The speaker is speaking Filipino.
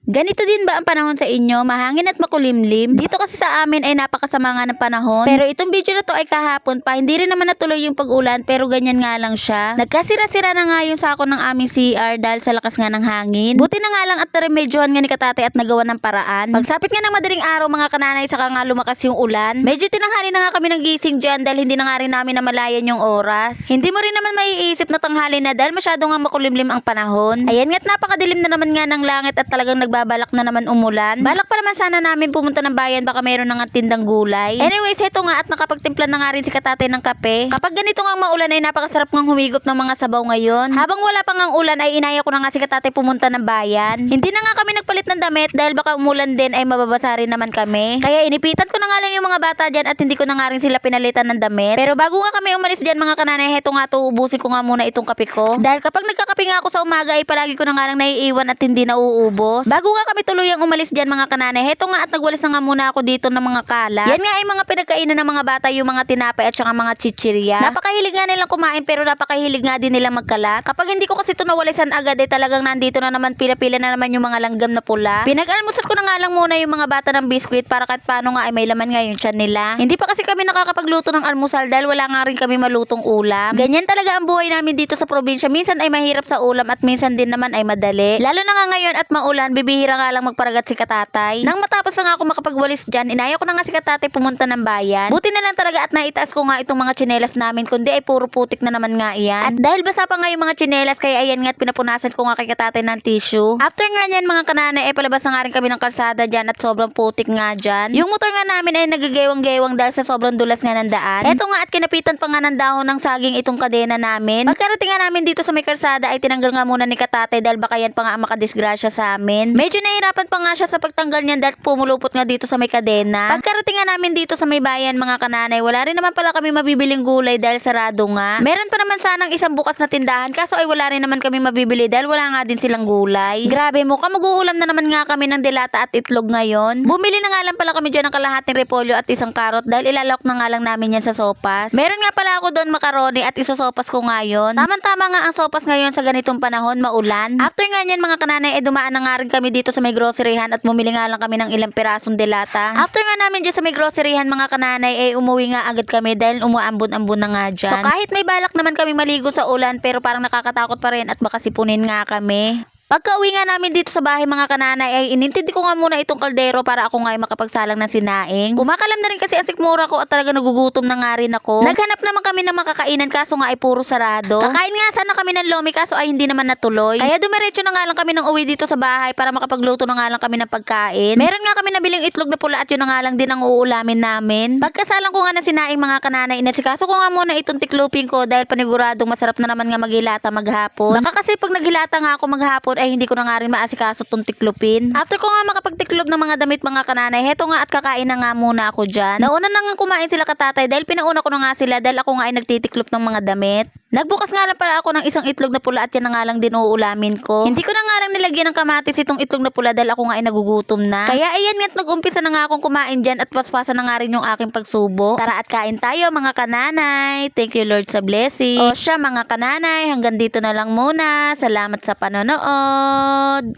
Ganito din ba ang panahon sa inyo? Mahangin at makulimlim? Dito kasi sa amin ay napakasama nga ng panahon. Pero itong video na to ay kahapon pa. Hindi rin naman natuloy yung pag-ulan pero ganyan nga lang siya. Nagkasira-sira na nga yung sako ng aming CR dahil sa lakas nga ng hangin. Buti na nga lang at naremedyohan nga ni Katate at nagawa ng paraan. Pagsapit nga ng madaling araw mga kananay saka nga lumakas yung ulan. Medyo tinanghali na nga kami ng gising dyan dahil hindi na nga rin namin namalayan yung oras. Hindi mo rin naman maiisip na tanghali na dahil masyado nga makulimlim ang panahon. Ayan nga't napakadilim na naman nga ng langit at talagang nagbabalak na naman umulan. Balak pa naman sana namin pumunta ng bayan baka mayroon na nga tindang gulay. Anyways, heto nga at nakapagtimpla na nga rin si Katate ng kape. Kapag ganito nga maulan ay napakasarap ngang humigop ng mga sabaw ngayon. Habang wala pa ngang ulan ay inaya ko na nga si Katate pumunta ng bayan. Hindi na nga kami nagpalit ng damit dahil baka umulan din ay mababasa rin naman kami. Kaya inipitan ko na nga lang yung mga bata dyan at hindi ko na nga rin sila pinalitan ng damit. Pero bago nga kami umalis dyan mga kananay, heto nga to, ubusin ko nga muna itong kape ko. Dahil kapag nagkakape nga ako sa umaga ay palagi ko na nga lang naiiwan at hindi nauubos. Bago nga kami tuluyang umalis dyan mga kananay, heto nga at nagwalis na nga muna ako dito ng mga kalat. Yan nga ay mga pinagkainan ng mga bata, yung mga tinapay at saka mga chichirya. Napakahilig nga nilang kumain pero napakahilig nga din nilang magkalat. Kapag hindi ko kasi ito nawalisan agad ay talagang nandito na naman pila-pila na naman yung mga langgam na pula. Pinag-almusat ko na nga lang muna yung mga bata ng biskwit para kahit paano nga ay may laman nga yung tiyan nila. Hindi pa kasi kami nakakapagluto ng almusal dahil wala nga rin kami malutong ulam. Ganyan talaga ang buhay namin dito sa probinsya. Minsan ay mahirap sa ulam at minsan din naman ay madali. Lalo na nga ngayon at maulan, bibihira nga lang magparagat si Katatay. Nang matapos na nga ako makapagwalis dyan, inaya ko na nga si Katatay pumunta ng bayan. Buti na lang talaga at naitaas ko nga itong mga tsinelas namin, kundi ay puro putik na naman nga iyan. At dahil basa pa nga yung mga tsinelas, kaya ayan nga at pinapunasan ko nga kay Katatay ng tissue. After nga niyan mga kananay, ay palabas na nga rin kami ng kalsada dyan at sobrang putik nga dyan. Yung motor nga namin ay nagagewang-gewang dahil sa sobrang dulas nga ng daan. Eto nga at kinapitan pa nga ng dahon ng saging itong kadena namin. Pagkarating nga namin dito sa may kalsada ay tinanggal nga muna ni Katatay dahil baka yan pa nga ang makadisgrasya sa amin. Medyo nahirapan pa nga siya sa pagtanggal niyan dahil pumulupot nga dito sa may kadena. Pagkarating nga namin dito sa may bayan mga kananay, wala rin naman pala kami mabibiling gulay dahil sarado nga. Meron pa naman sanang isang bukas na tindahan kaso ay wala rin naman kami mabibili dahil wala nga din silang gulay. Grabe mo, mag-uulam na naman nga kami ng dilata at itlog ngayon. Bumili na nga lang pala kami dyan ng kalahating repolyo at isang karot dahil ilalawak na nga lang namin yan sa sopas. Meron nga pala ako doon makaroni at isosopas ko ngayon. Tama-tama nga ang sopas ngayon sa ganitong panahon, maulan. After nga nyan mga kananay, dumaan na nga rin kami dito sa may groceryhan at bumili nga lang kami ng ilang pirasong dilata. After nga namin dyan sa may groceryhan mga kananay, ay umuwi nga agad kami dahil umuambon-ambon na nga dyan. So kahit may balak naman kami maligo sa ulan pero parang nakakatakot pa rin at baka sipunin nga kami. Pagka-uwi nga namin dito sa bahay mga kananay ay inintindi ko nga muna itong kaldero para ako nga ay makapagsalang ng sinaing. Kumakalam na rin kasi ang sikmura ko at talaga nagugutom na nga rin ako. Naghanap naman kami ng makakainan kaso nga ay puro sarado. Kakain nga sana kami ng lomi kaso ay hindi naman natuloy. Kaya dumiretso na nga lang kami ng uwi dito sa bahay para makapagluto na nga lang kami ng pagkain. Meron nga kami nabiling itlog na pula at yun na nga lang din ang uulamin namin. Pagkasalang ko nga ng sinaing mga kananay, inasikaso ko nga muna itong tiklupin ko dahil paniguradong masarap na naman nga maghilata maghapon. Baka kasi pag naghilata nga ako maghapon ay hindi ko na nga rin maasikaso tong tiklupin. After ko nga makapagtiklop ng mga damit mga kananay, heto nga at kakain na nga muna ako dyan. Nauna na nga kumain sila Katatay dahil pinauna ko na nga sila dahil ako nga ay nagtitiklop ng mga damit. Nagbukas nga lang pala ako ng isang itlog na pula at yan na nga lang din uulamin ko. Hindi ko na nga lang nilagyan ng kamatis itong itlog na pula dahil ako nga ay nagugutom na. Kaya ayan nga't nag-umpisa na nga akong kumain dyan at paspasan na nga rin yung aking pagsubo. Tara at kain tayo mga kananay. Thank you Lord sa blessing. O siya mga kananay, hanggang dito na lang muna. Salamat sa panonood.